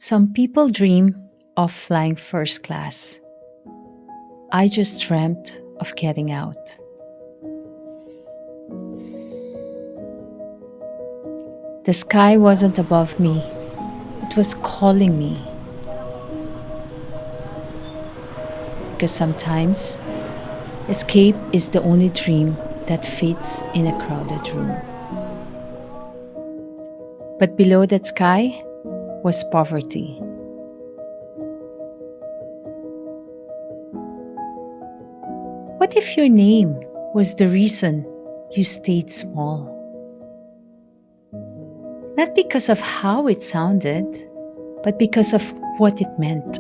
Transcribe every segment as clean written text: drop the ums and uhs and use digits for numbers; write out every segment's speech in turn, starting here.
Some people dream of flying first class. I just dreamt of getting out. The sky wasn't above me, it was calling me. Because sometimes, escape is the only dream that fits in a crowded room. But below that sky was poverty. What if your name was the reason you stayed small? Not because of how it sounded, but because of what it meant.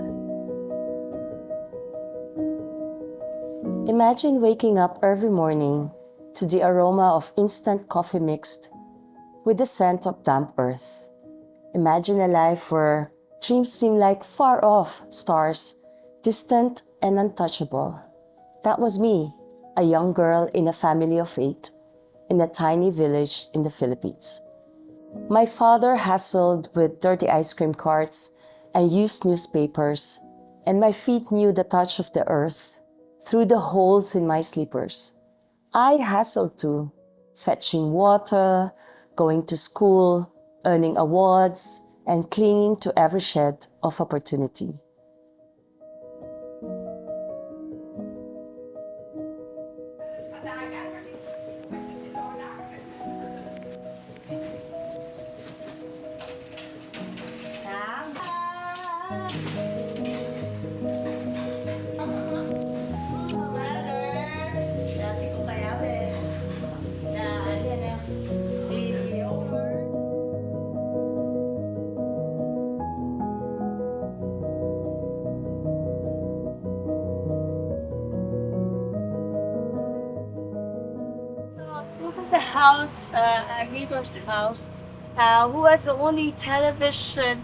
Imagine waking up every morning to the aroma of instant coffee mixed with the scent of damp earth. Imagine a life where dreams seem like far off stars, distant and untouchable. That was me, a young girl in a family of 8, in a tiny village in the Philippines. My father hustled with dirty ice cream carts and used newspapers, and my feet knew the touch of the earth through the holes in my slippers. I hustled too, fetching water, going to school, earning awards, and clinging to every shed of opportunity. This is the house, our neighbor's house, who has the only television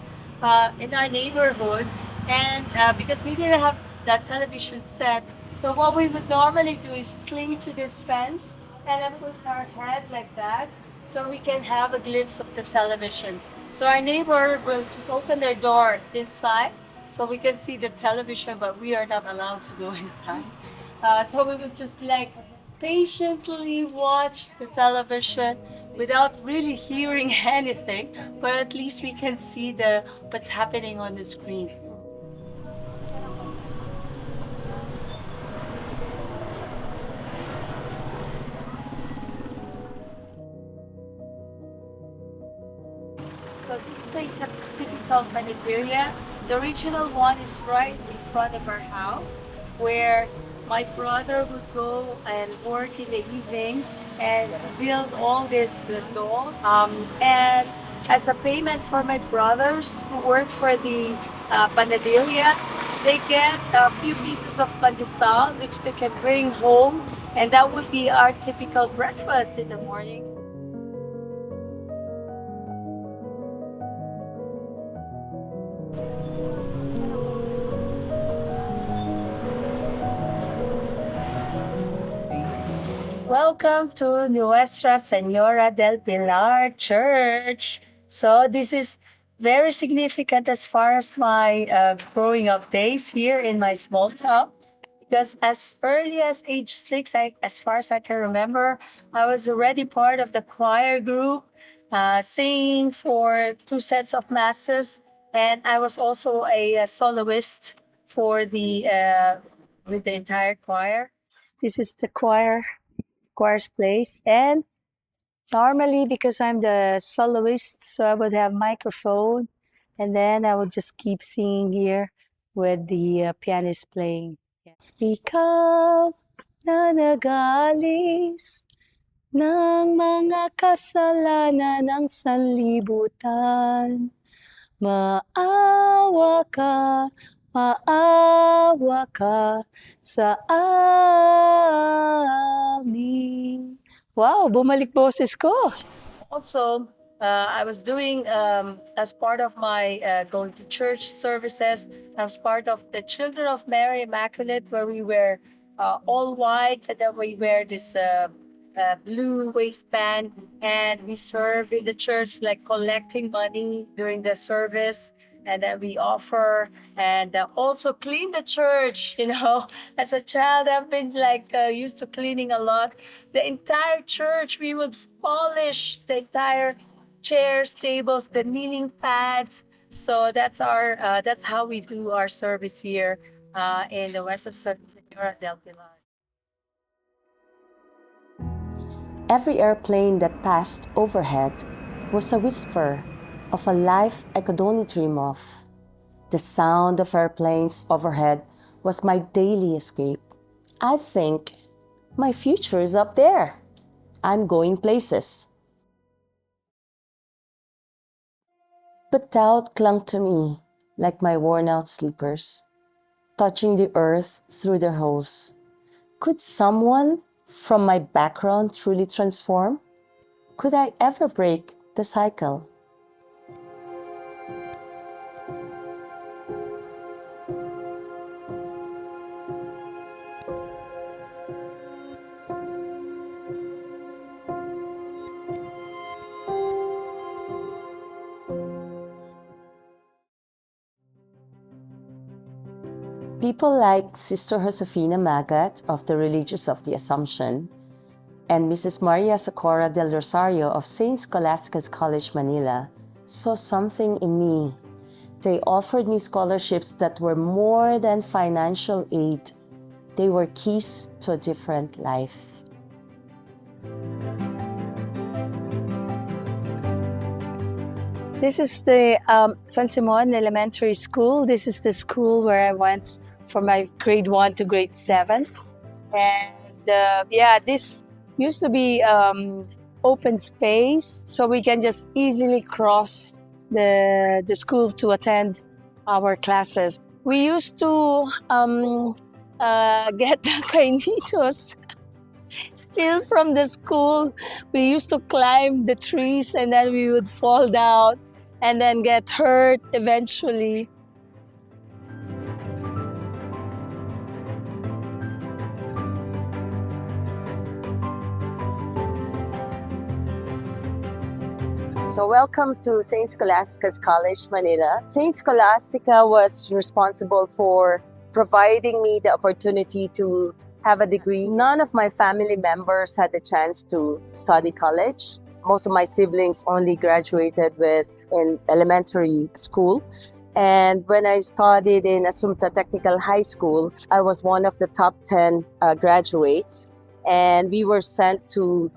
in our neighborhood. And because we didn't have that television set, so what we would normally do is cling to this fence and then put our head like that so we can have a glimpse of the television. So our neighbor will just open their door inside so we can see the television, but we are not allowed to go inside. So we would just like patiently watch the television without really hearing anything, but at least we can see the what's happening on the screen. So this is a typical cafeteria. The original one is right in front of our house, where my brother would go and work in the evening and build all this dough. And as a payment for my brothers who work for the panaderia, they get a few pieces of pandesal which they can bring home, and that would be our typical breakfast in the morning. Welcome to Nuestra Senora del Pilar Church. So this is very significant as far as my growing up days here in my small town. Because as early as age 6, as far as I can remember, I was already part of the choir group, singing for 2 sets of masses, and I was also a soloist for the with the entire choir. This is the choir's place. And normally, because I'm the soloist, so I would have microphone, and then I would just keep singing here with the pianist playing. Ikaw na nagalis ng mga kasalanan ng sanlibutan, maawa ka, maawa ka sa amin. Wow, bumalik boses ko. Also, I was doing, as part of my going to church services, I was part of the Children of Mary Immaculate, where we wear all white, and then we wear this blue waistband, and we serve in the church, like collecting money during the service. and then we offer and also clean the church. As a child, I've been used to cleaning a lot. The entire church, we would polish the entire chairs, tables, the kneeling pads. So that's how we do our service here in the west of Senora del Pilar. Every airplane that passed overhead was a whisper of a life I could only dream of. The sound of airplanes overhead was my daily escape. I think my future is up there. I'm going places. But doubt clung to me like my worn-out sleepers, touching the earth through their holes. Could someone from my background truly transform? Could I ever break the cycle? People like Sister Josefina Magat of the Religious of the Assumption and Mrs. Maria Socorro del Rosario of St. Scholastica's College, Manila, saw something in me. They offered me scholarships that were more than financial aid. They were keys to a different life. This is the San Simon Elementary School. This is the school where I went for my grade 1 to grade 7. And this used to be open space, so we can just easily cross the school to attend our classes. We used to get the kainitos still from the school. We used to climb the trees and then we would fall down and then get hurt eventually. So welcome to St. Scholastica's College, Manila. St. Scholastica was responsible for providing me the opportunity to have a degree. None of my family members had the chance to study college. Most of my siblings only graduated in elementary school. And when I studied in Assumpta Technical High School, I was one of the top 10 graduates. And we were sent to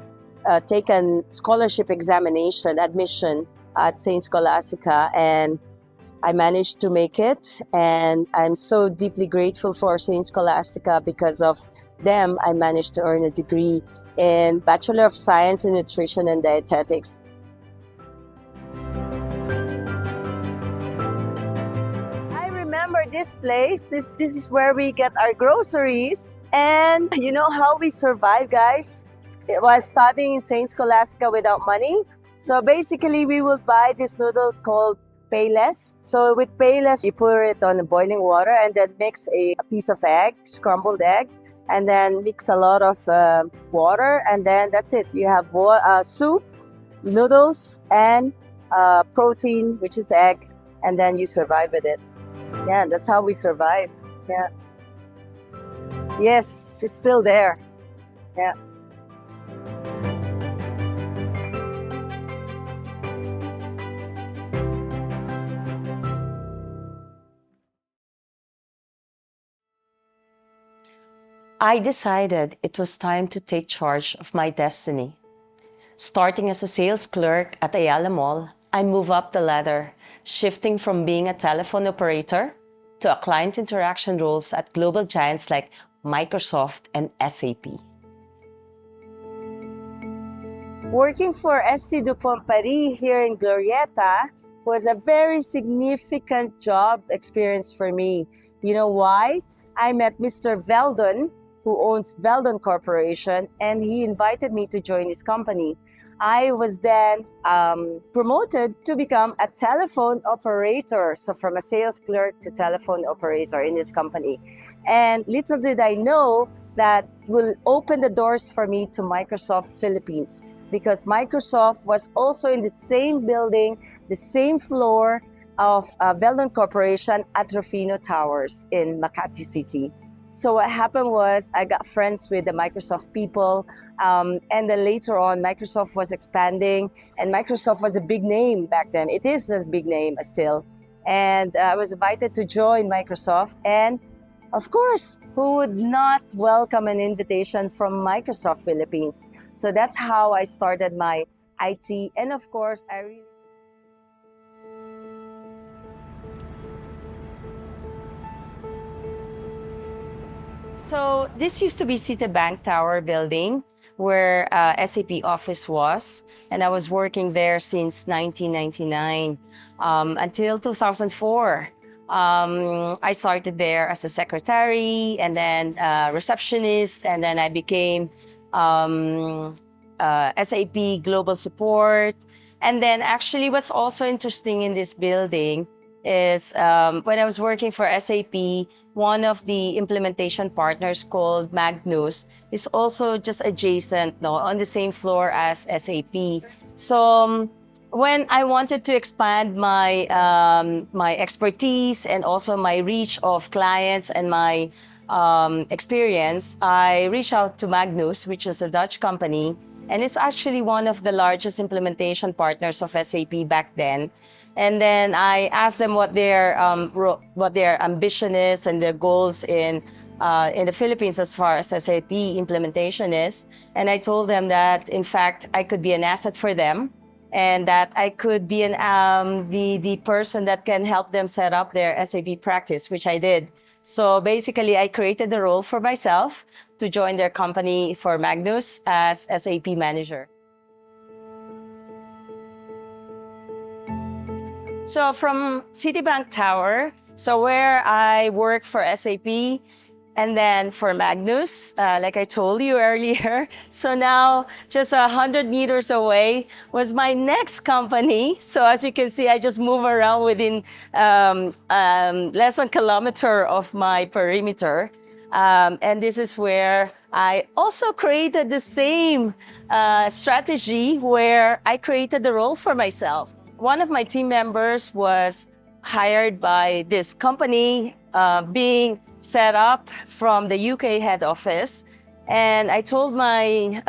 take a scholarship examination, admission at St. Scholastica, and I managed to make it. And I'm so deeply grateful for St. Scholastica. Because of them, I managed to earn a degree in Bachelor of Science in Nutrition and Dietetics. I remember this place. This is where we get our groceries. And you know how we survive, guys? It was studying in St. Scholastica without money. So basically, we would buy these noodles called payless. So with payless, you put it on boiling water and then mix a piece of egg, scrambled egg, and then mix a lot of water. And then that's it. You have soup, noodles, and protein, which is egg. And then you survive with it. Yeah, that's how we survive. Yeah. Yes, it's still there. Yeah. I decided it was time to take charge of my destiny. Starting as a sales clerk at Ayala Mall, I moved up the ladder, shifting from being a telephone operator to a client interaction roles at global giants like Microsoft and SAP. Working for SC Dupont Paris here in Glorieta was a very significant job experience for me. You know why? I met Mr. Veldon, who owns Veldon Corporation, and he invited me to join his company. I was then promoted to become a telephone operator. So from a sales clerk to telephone operator in his company. And little did I know that will open the doors for me to Microsoft Philippines, because Microsoft was also in the same building, the same floor, of Veldon Corporation at Rufino Towers in Makati City. So what happened was I got friends with the Microsoft people, and then later on Microsoft was expanding, and Microsoft was a big name back then. It is a big name still. And I was invited to join Microsoft, and of course, who would not welcome an invitation from Microsoft Philippines? So that's how I started my IT. And of course, I really... So this used to be Citibank Tower building where SAP office was. And I was working there since 1999 until 2004. I started there as a secretary and then receptionist, and then I became SAP Global Support. And then actually what's also interesting in this building is when I was working for SAP, one of the implementation partners called Magnus is also just adjacent, no, on the same floor as SAP. So when I wanted to expand my my expertise and also my reach of clients and my experience, I reached out to Magnus, which is a Dutch company, and it's actually one of the largest implementation partners of SAP back then. And then I asked them what their ambition is and their goals in the Philippines as far as SAP implementation is. And I told them that, in fact, I could be an asset for them, and that I could be the person that can help them set up their SAP practice, which I did. So basically, I created the role for myself to join their company for Magnus as SAP manager. So from Citibank Tower, so where I worked for SAP, and then for Magnus, like I told you earlier. So now, just 100 meters away was my next company. So as you can see, I just move around within less than a kilometer of my perimeter. And this is where I also created the same strategy where I created the role for myself. One of my team members was hired by this company being set up from the UK head office. And I told my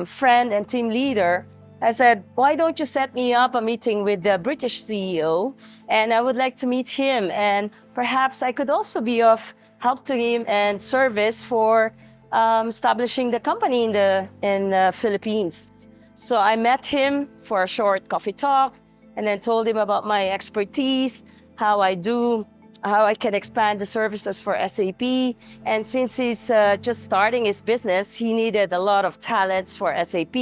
friend and team leader, I said, why don't you set me up a meeting with the British CEO? And I would like to meet him. And perhaps I could also be of help to him and service for establishing the company in the Philippines. So I met him for a short coffee talk and then told him about my expertise, how I can expand the services for SAP. And since he's just starting his business, he needed a lot of talents for SAP.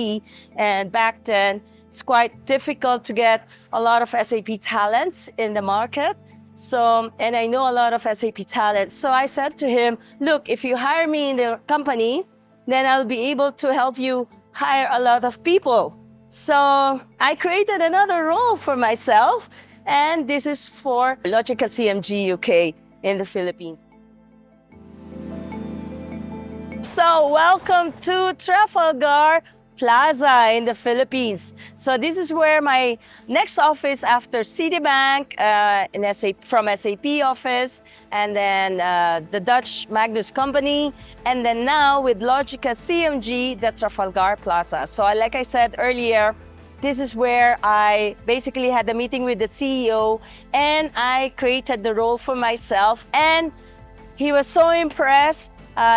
And back then, it's quite difficult to get a lot of SAP talents in the market. So, and I know a lot of SAP talents. So I said to him, look, if you hire me in the company, then I'll be able to help you hire a lot of people. So I created another role for myself, and this is for Logica CMG UK in the Philippines. So welcome to Trafalgar Plaza in the Philippines. So this is where my next office after Citibank from SAP office, and then the Dutch Magnus company, and then now with Logica CMG, the Trafalgar Plaza. So like I said earlier, this is where I basically had a meeting with the CEO, and I created the role for myself, and he was so impressed.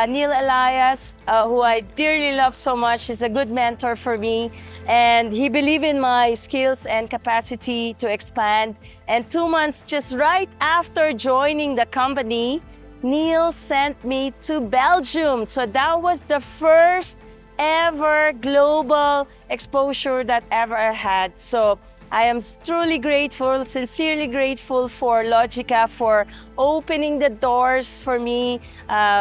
Neil Elias, who I dearly love so much, is a good mentor for me. And he believed in my skills and capacity to expand. And 2 months just right after joining the company, Neil sent me to Belgium. So that was the first ever global exposure that ever I had. So I am truly grateful, sincerely grateful for Logica for opening the doors for me,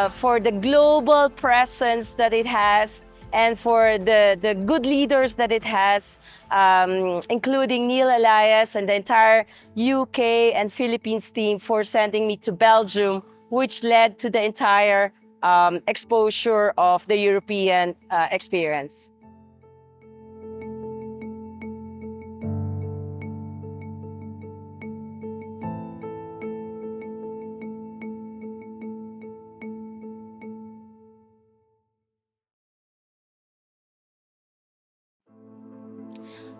for the global presence that it has, and for the good leaders that it has, including Neil Elias and the entire UK and Philippines team for sending me to Belgium, which led to the entire exposure of the European experience.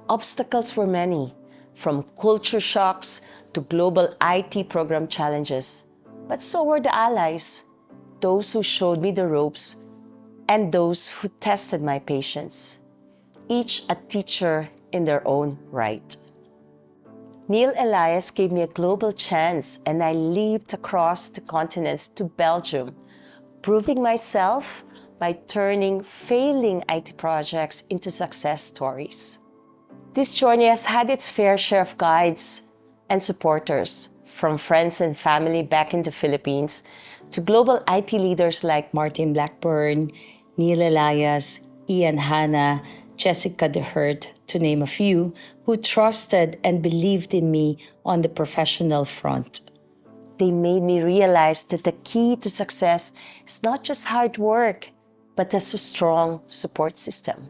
obstacles were many, from culture shocks to global IT program challenges. But so were the allies, those who showed me the ropes and those who tested my patience, each a teacher in their own right. Neil Elias gave me a global chance and I leaped across the continents to Belgium, proving myself by turning failing IT projects into success stories. This journey has had its fair share of guides and supporters, from friends and family back in the Philippines to global IT leaders like Martin Blackburn, Neil Elias, Ian Hanna, Jessica DeHurt, to name a few, who trusted and believed in me on the professional front. They made me realize that the key to success is not just hard work, but a strong support system.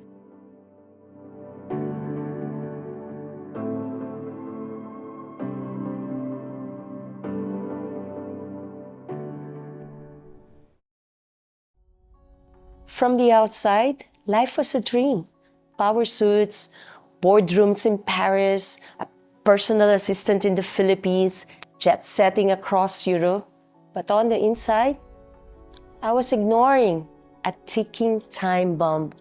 From the outside, life was a dream. Power suits, boardrooms in Paris, a personal assistant in the Philippines, jet setting across Europe. But on the inside, I was ignoring a ticking time bomb.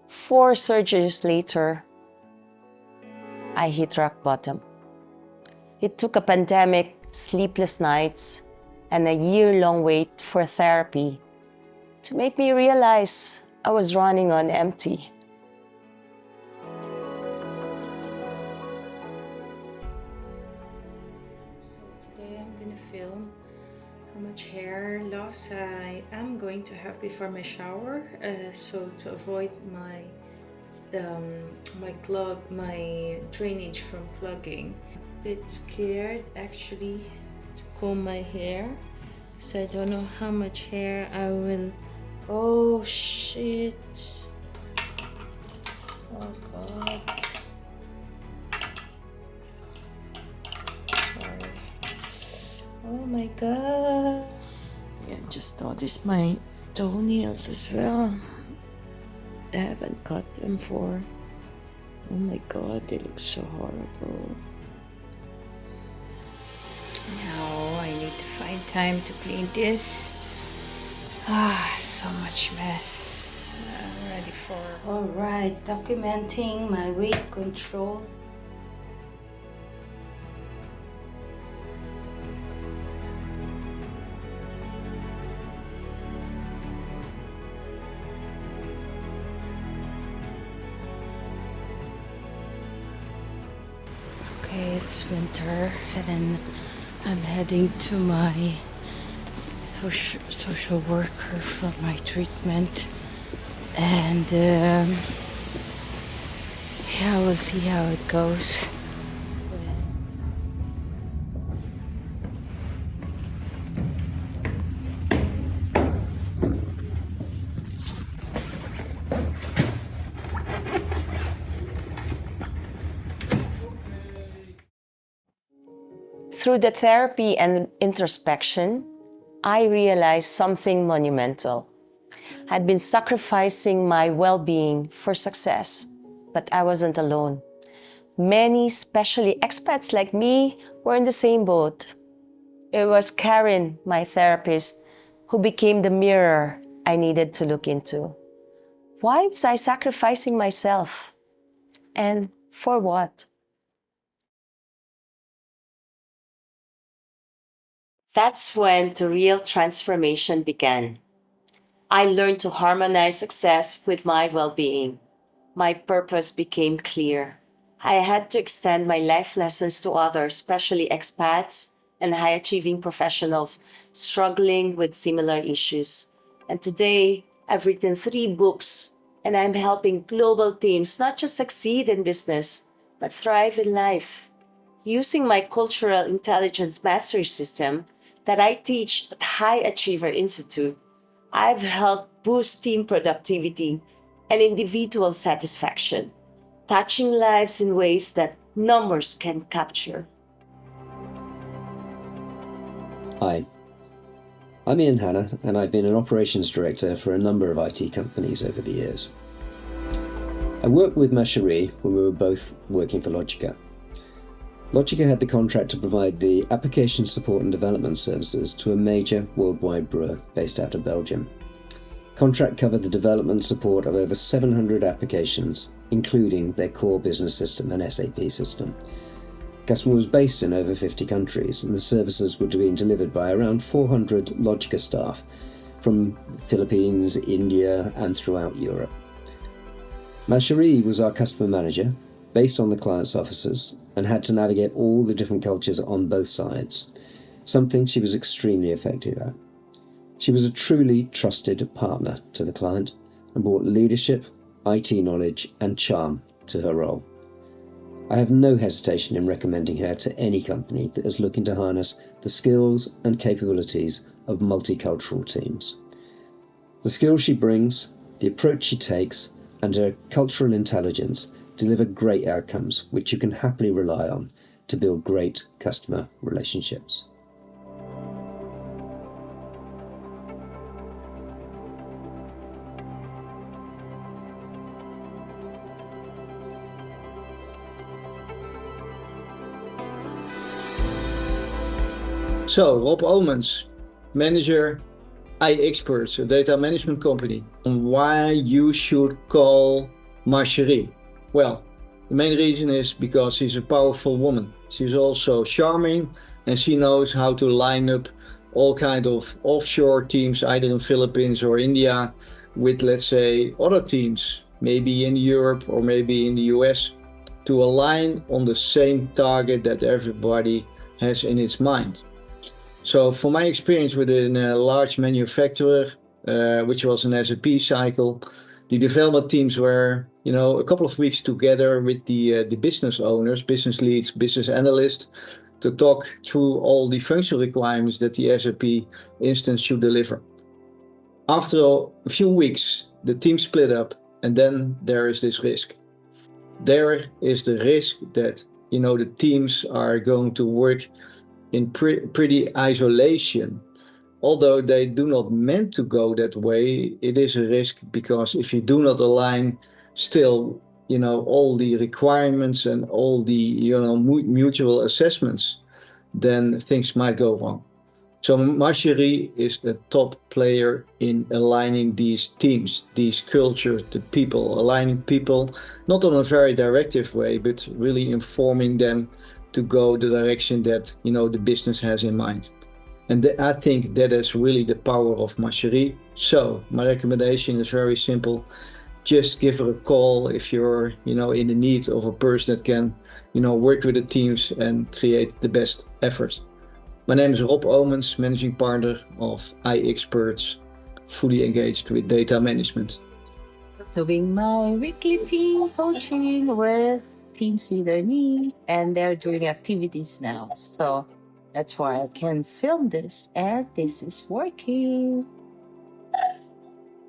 4 surgeries later, I hit rock bottom. It took a pandemic, sleepless nights, and a year-long wait for therapy to make me realize I was running on empty. So today I'm gonna film how much hair loss I am going to have before my shower. So to avoid my my drainage from clogging. A bit scared actually to comb my hair, so I don't know how much hair I will. Oh shit! Oh god! Sorry. Oh my god! Yeah, just noticed my toenails as well. I haven't cut them for. Oh my god, they look so horrible. Now I need to find time to clean this. So much mess. I'm ready for. Alright, documenting my weight control. Okay, it's winter and I'm heading to my social worker for my treatment, and yeah, we'll see how it goes. Through the therapy and introspection, I realized something monumental. I'd been sacrificing my well-being for success, but I wasn't alone. Many, especially expats like me, were in the same boat. It was Karen, my therapist, who became the mirror I needed to look into. Why was I sacrificing myself? And for what? That's when the real transformation began. I learned to harmonize success with my well-being. My purpose became clear. I had to extend my life lessons to others, especially expats and high-achieving professionals struggling with similar issues. And today, I've written 3 books, and I'm helping global teams not just succeed in business, but thrive in life. Using my cultural intelligence mastery system that I teach at High Achiever Institute, I've helped boost team productivity and individual satisfaction, touching lives in ways that numbers can capture. Hi, I'm Ian Hanna, and I've been an operations director for a number of IT companies over the years. I worked with Macherie when we were both working for Logica. Logica had the contract to provide the application support and development services to a major worldwide brewer based out of Belgium. Contract covered the development support of over 700 applications, including their core business system and SAP system. Customer was based in over 50 countries, and the services were being delivered by around 400 Logica staff from the Philippines, India, and throughout Europe. Macherie was our customer manager, based on the client's offices, and had to navigate all the different cultures on both sides, something she was extremely effective at. She was a truly trusted partner to the client and brought leadership, IT knowledge, and charm to her role. I have no hesitation in recommending her to any company that is looking to harness the skills and capabilities of multicultural teams. The skills she brings, the approach she takes, and her cultural intelligence deliver great outcomes which you can happily rely on to build great customer relationships. So, Rob Oomens, manager iExperts, a data management company. Why you should call Macherie? Well, the main reason is because she's a powerful woman. She's also charming, and she knows how to line up all kind of offshore teams, either in Philippines or India, with, let's say, other teams, maybe in Europe or maybe in the US, to align on the same target that everybody has in its mind. So from my experience within a large manufacturer, which was an SAP cycle, the development teams were, a couple of weeks together with the business owners, business leads, business analysts, to talk through all the functional requirements that the SAP instance should deliver. After a few weeks, the team split up, and then there is this risk. There is the risk that, the teams are going to work in pretty isolation. Although they do not meant to go that way, it is a risk, because if you do not align still, all the requirements and all the, mutual assessments, then things might go wrong. So Macherie is a top player in aligning these teams, these cultures, the people, aligning people, not on a very directive way, but really informing them to go the direction that, the business has in mind. And I think that is really the power of Macherie. So my recommendation is very simple. Just give her a call if you're, in the need of a person that can, work with the teams and create the best efforts. My name is Rob Oomens, managing partner of iExperts, fully engaged with data management. Doing my weekly team coaching with teams leader need, and they're doing activities now. So that's why I can film this, and this is working.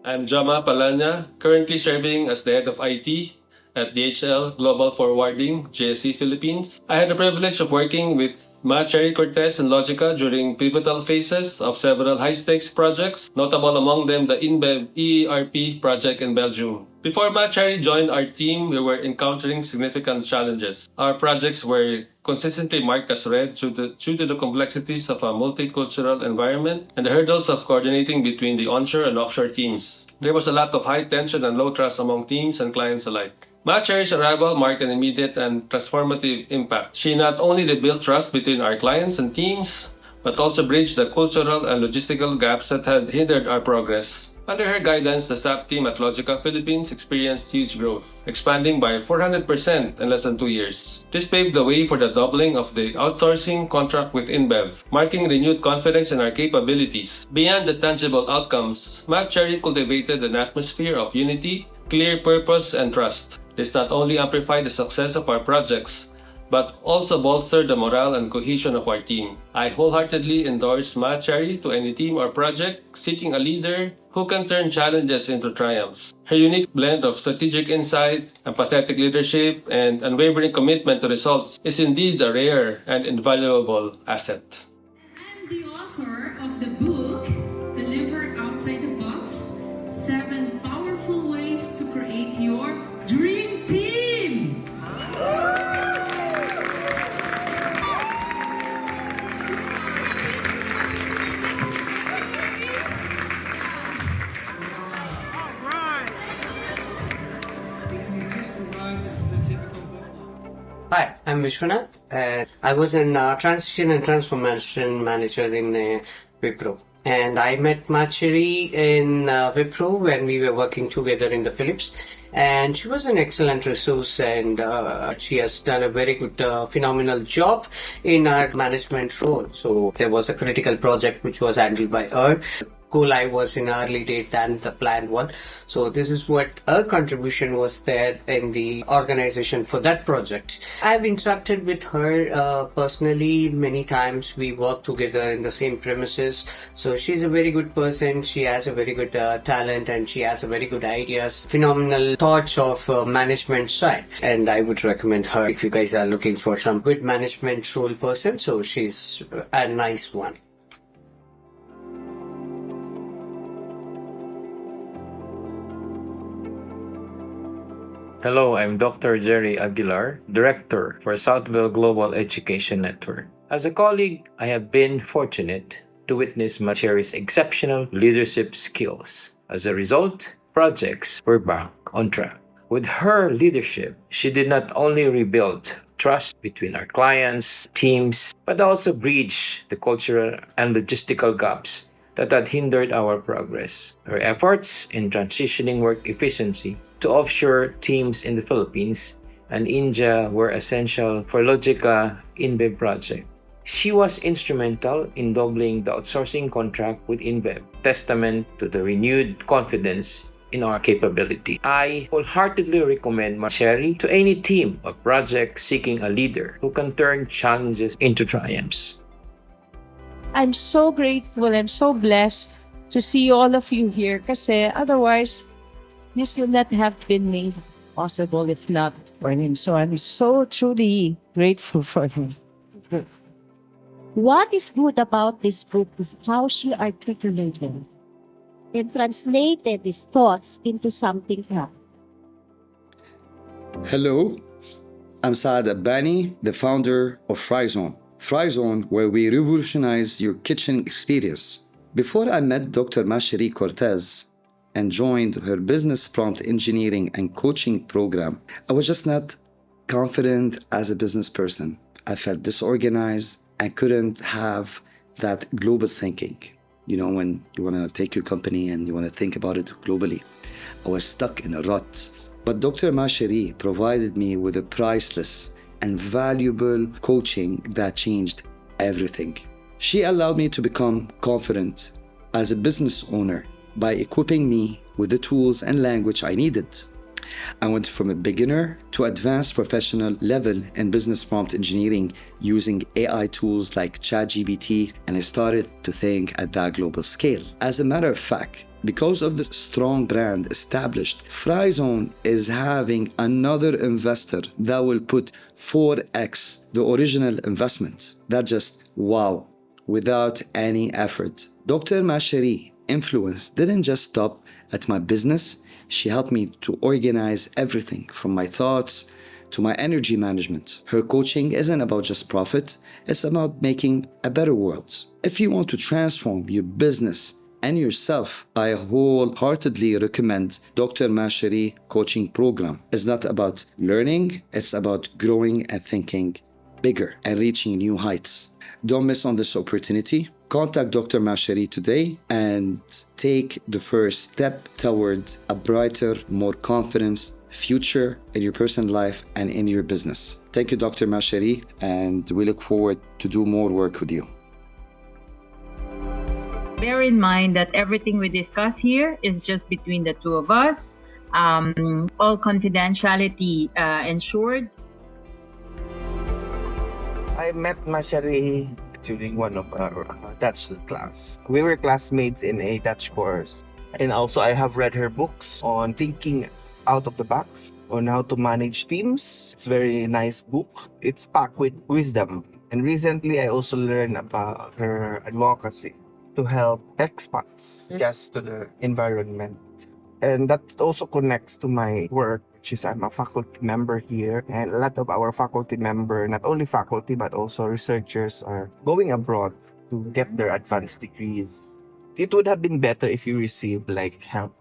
I'm Joma, Palana, currently serving as the head of IT at DHL Global Forwarding, GSC Philippines. I had the privilege of working with Macherie, Cortez, and Logica during pivotal phases of several high-stakes projects, notable among them the InBev ERP project in Belgium. Before Macherie joined our team, we were encountering significant challenges. Our projects were consistently marked as red due to the complexities of a multicultural environment and the hurdles of coordinating between the onshore and offshore teams. There was a lot of high tension and low trust among teams and clients alike. Macherie's arrival marked an immediate and transformative impact. She not only built trust between our clients and teams, but also bridged the cultural and logistical gaps that had hindered our progress. Under her guidance, the SAP team at Logica Philippines experienced huge growth, expanding by 400% in less than 2 years. This paved the way for the doubling of the outsourcing contract with InBev, marking renewed confidence in our capabilities. Beyond the tangible outcomes, Macherie cultivated an atmosphere of unity, clear purpose, and trust. This not only amplified the success of our projects, but also bolstered the morale and cohesion of our team. I wholeheartedly endorse Macherie to any team or project seeking a leader who can turn challenges into triumphs. Her unique blend of strategic insight, empathetic leadership, and unwavering commitment to results is indeed a rare and invaluable asset. I'm the author of the book, Deliver Outside the Box, 7 Powerful Ways to Create Your Dream I'm Vishwanath, and I was in transition and transformation manager in Wipro. And I met Macherie in Wipro when we were working together in the Philippines. And she was an excellent resource, and she has done a very good, phenomenal job in our management role. So there was a critical project which was handled by her. Go live was in early date than the planned one. So this is what her contribution was there in the organization for that project. I've interacted with her personally many times. We work together in the same premises. So she's a very good person. She has a very good talent, and she has a very good ideas, phenomenal thoughts of management side. And I would recommend her if you guys are looking for some good management role person. So she's a nice one. Hello, I'm Dr. Cherie Aguilar, Director for Southwell Global Education Network. As a colleague, I have been fortunate to witness Macherie's exceptional leadership skills. As a result, projects were back on track. With her leadership, she did not only rebuild trust between our clients, teams, but also bridge the cultural and logistical gaps that had hindered our progress. Her efforts in transitioning work efficiency to offshore teams in the Philippines and India were essential for Logica InBev project. She was instrumental in doubling the outsourcing contract with InBev, testament to the renewed confidence in our capability. I wholeheartedly recommend Macherie to any team or project seeking a leader who can turn challenges into triumphs. I'm so grateful and so blessed to see all of you here kasi otherwise this would not have been made possible if not for him. So I'm so truly grateful for him. What is good about this book is how she articulated and translated these thoughts into something else. Hello, I'm Saad, the founder of Fryzone. Fryzone, where we revolutionize your kitchen experience. Before I met Dr. Macherie Cortez and joined her business prompt engineering and coaching program, I was just not confident as a business person. I felt disorganized and couldn't have that global thinking. You know, when you want to take your company and you want to think about it globally. I was stuck in a rut. But Dr. Macherie provided me with a priceless and valuable coaching that changed everything. She allowed me to become confident as a business owner by equipping me with the tools and language I needed. I went from a beginner to advanced professional level in business prompt engineering using AI tools like ChatGPT, and I started to think at that global scale. As a matter of fact, because of the strong brand established, Fryzone is having another investor that will put 4x the original investment. That's just wow, without any effort. Dr. Macherie influence didn't just stop at my business. She helped me to organize everything from my thoughts to my energy management. Her coaching isn't about just profit, it's about making a better world. If you want to transform your business and yourself, I wholeheartedly recommend Dr. Macherie coaching program. It's not about learning, it's about growing and thinking bigger and reaching new heights. Don't miss on this opportunity. Contact Dr. Macherie today and take the first step towards a brighter, more confident future in your personal life and in your business. Thank you, Dr. Macherie, and we look forward to do more work with you. Bear in mind that everything we discuss here is just between the two of us. All confidentiality ensured. I met Macherie during one of our Dutch class. We were classmates in a Dutch course. And also I have read her books on thinking out of the box, on how to manage teams. It's a very nice book. It's packed with wisdom. And recently I also learned about her advocacy to help expats just to the environment. And that also connects to my work, which is I'm a faculty member here. And a lot of our faculty member, not only faculty, but also researchers are going abroad to get their advanced degrees. It would have been better if you received like help.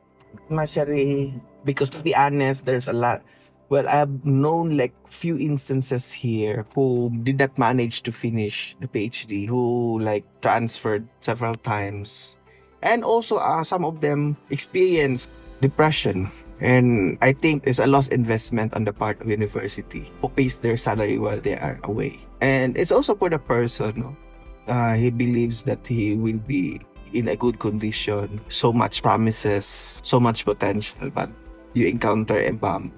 Macherie, because to be honest, there's a lot Well, I've known like few instances here who did not manage to finish the PhD, who like transferred several times. And also some of them experienced depression. And I think it's a lost investment on the part of university who pays their salary while they are away. And it's also for the person, no? He believes that he will be in a good condition, so much promises, so much potential, but you encounter a bump.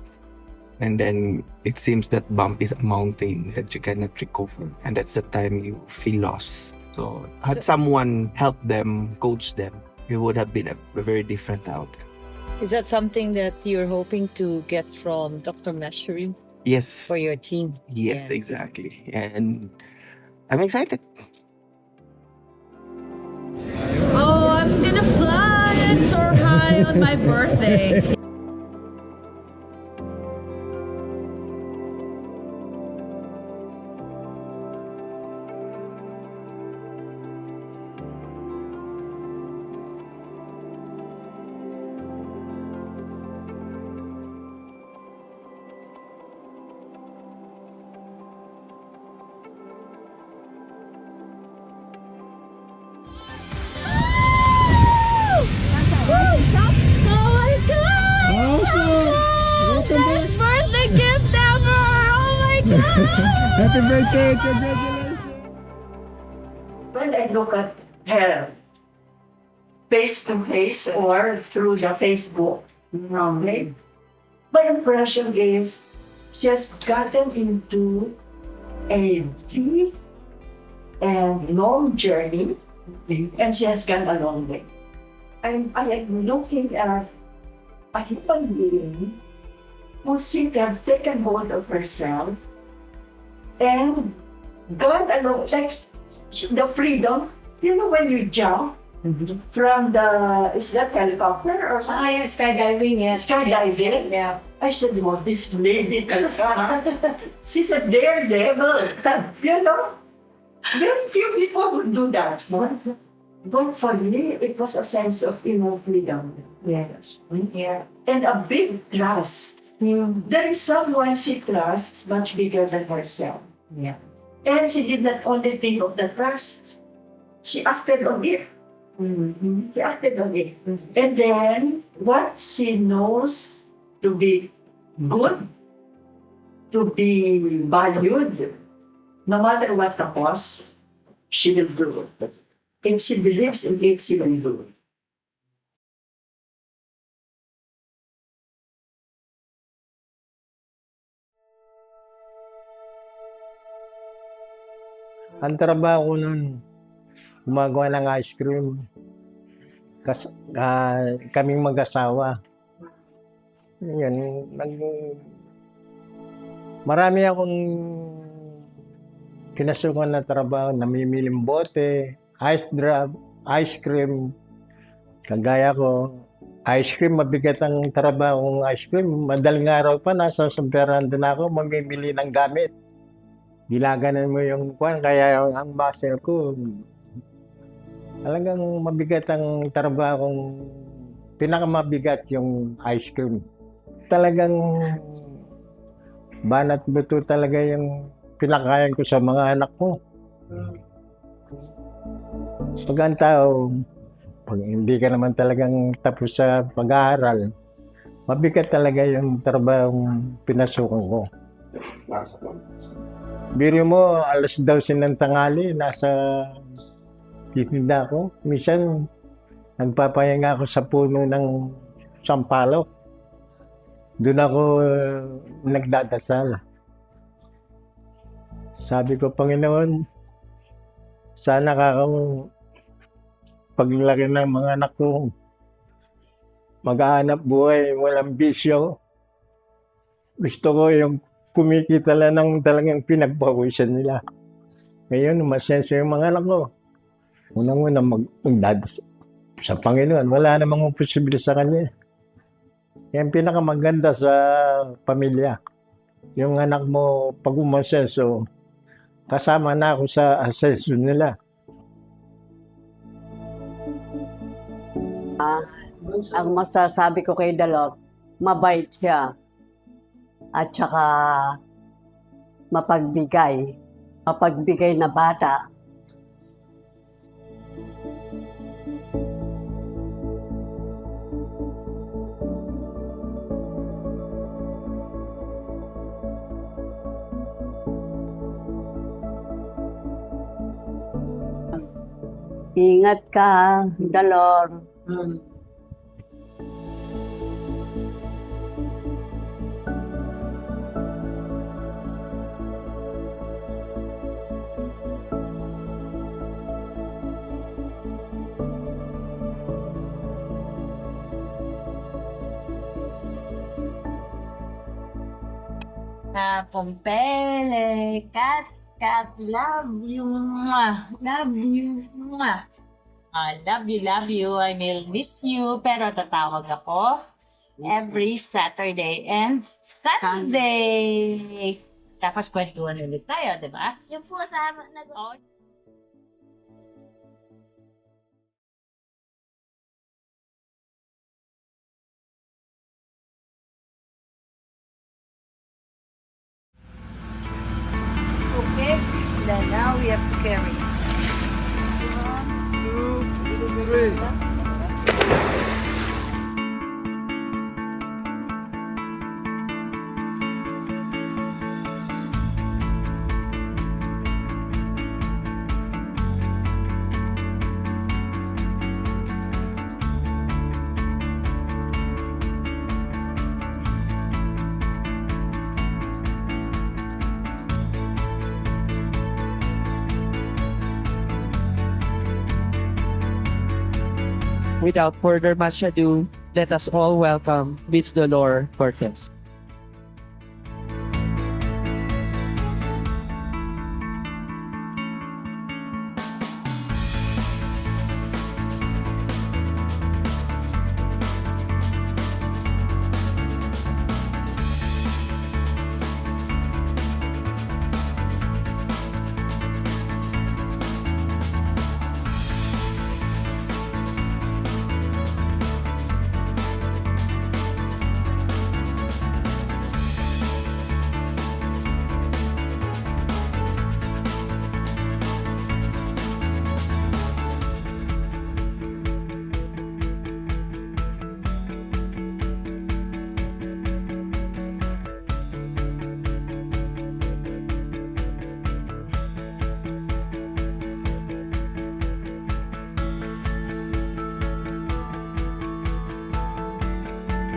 And then it seems that bump is a mountain that you cannot recover. And that's the time you feel lost. So had someone help them, coach them, it would have been a very different outcome. Is that something that you're hoping to get from Dr. Macherie Yes. for your team? Yes, Yeah. exactly. And I'm excited. Oh, I'm gonna fly and soar high on my birthday. Oh my God! Best birthday gift ever! Oh my God! Happy birthday! Congratulations! When I look at her face to face or through the Facebook, normally, my impression is she has gotten into a deep and long journey, and she has gone a long way. I am looking at a human being who seems to have taken hold of herself and gone along, like the freedom. You know, when you jump from the, is that helicopter or something? Yeah, skydiving, yeah. Skydiving? Yeah. I said, well, this lady, she's a daredevil, you know? Very few people would do that. But for me, it was a sense of inner freedom. Yes. Yeah. And a big trust. There is someone she trusts much bigger than herself. Yeah. And she did not only think of the trust, she acted on it. She acted on it. And then, what she knows to be good, to be valued, no matter what the cost, she will do it. If she believes in it, she will do it. Ang trabaho ko nun, gumagawa ng ice cream. Kaming mag-asawa. Yan, marami akong kinasukan na trabaho, namimiling bote, ice drop, ice cream. Kagaya ko, ice cream, mabigat ang trabaho ng ice cream. Madaling araw pa, nasa sumperando na ako, mamimili ng gamit. Gilaganan mo yung kwan, kaya ang master ko, talagang mabigat ang trabaho, pinakamabigat yung ice cream. Talagang banat buto talaga yung pinakain ko sa mga anak ko. Pag ang tao, pag hindi ka naman talagang tapos sa pag-aaral, mabigat talaga yung trabaho pinasukan ko. Biro mo, 12:00 ng tanghali, nasa titinda ako. Minsan, nagpapahinga ako sa puno ng sampalok. Doon ako nagdadasal. Sabi ko, Panginoon, sana paglaki ng mga anak ko, mag-aanap buhay, walang bisyo. Gusto ko yung kumikita lang ng talagang pinagpawisan nila. Ngayon, masenso yung mga anak ko. Unang-una, magdadasal sa Panginoon. Wala namang posible sa Kanya. Yan pinakamaganda sa pamilya. Yung anak mo, pag umasenso, kasama na ako sa asenso nila. Ang masasabi ko kay Dalok, mabait siya. at saka mapagbigay na bata. Ingat ka, Dalor. Pompele, Kat, love you. Mwah. Love you. Mwah. Love you. I will miss you. Pero tatawag ako every Saturday and Sunday. Tapos kwentuhan ulit tayo, di ba? Yung po sa Okay, then now we have to carry. 1, 2, 3. Without further much ado, let us all welcome Miss Dolores Cortez.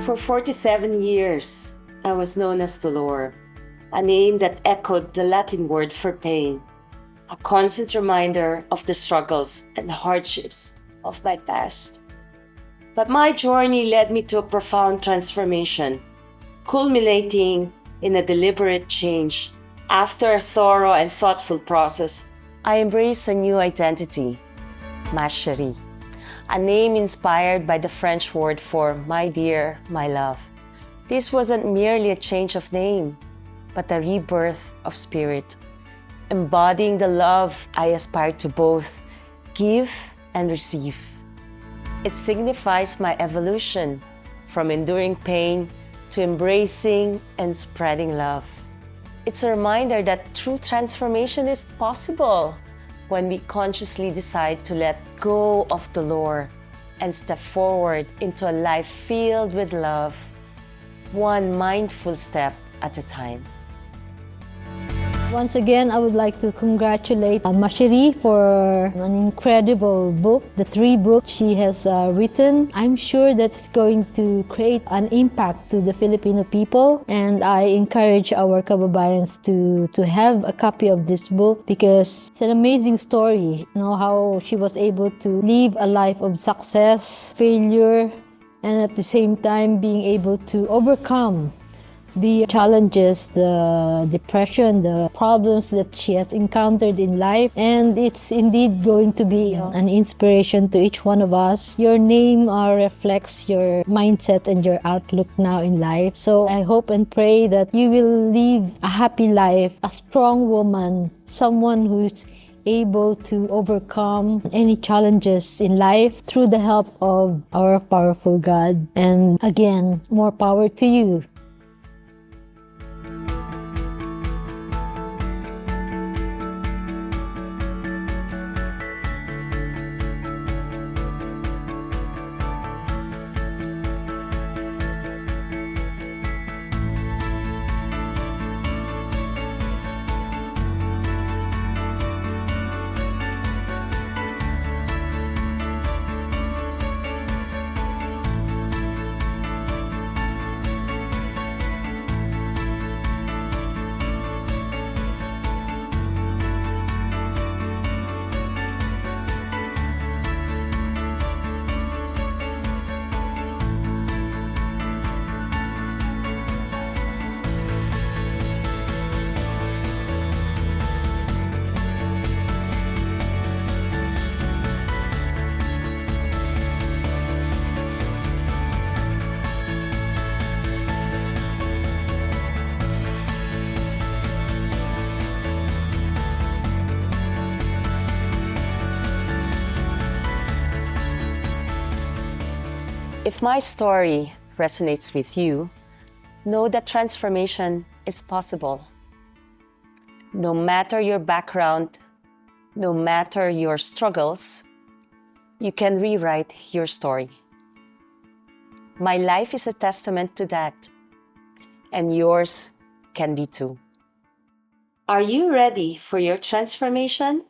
For 47 years, I was known as Dolor, a name that echoed the Latin word for pain, a constant reminder of the struggles and the hardships of my past. But my journey led me to a profound transformation, culminating in a deliberate change. After a thorough and thoughtful process, I embraced a new identity, Macherie, a name inspired by the French word for my dear, my love. This wasn't merely a change of name, but a rebirth of spirit, embodying the love I aspire to both give and receive. It signifies my evolution from enduring pain to embracing and spreading love. It's a reminder that true transformation is possible when we consciously decide to let go of the lore and step forward into a life filled with love, one mindful step at a time. Once again, I would like to congratulate Macherie for an incredible book, the 3 books she has written. I'm sure that it's going to create an impact to the Filipino people, and I encourage our kababayans to have a copy of this book because it's an amazing story. You know how she was able to live a life of success, failure, and at the same time being able to overcome the challenges, the depression, the problems that she has encountered in life. And it's indeed going to be an inspiration to each one of us. Your name reflects your mindset and your outlook now in life. So I hope and pray that you will live a happy life, a strong woman, someone who's able to overcome any challenges in life through the help of our powerful God. And again, more power to you. If my story resonates with you, know that transformation is possible. No matter your background, no matter your struggles, you can rewrite your story. My life is a testament to that, and yours can be too. Are you ready for your transformation?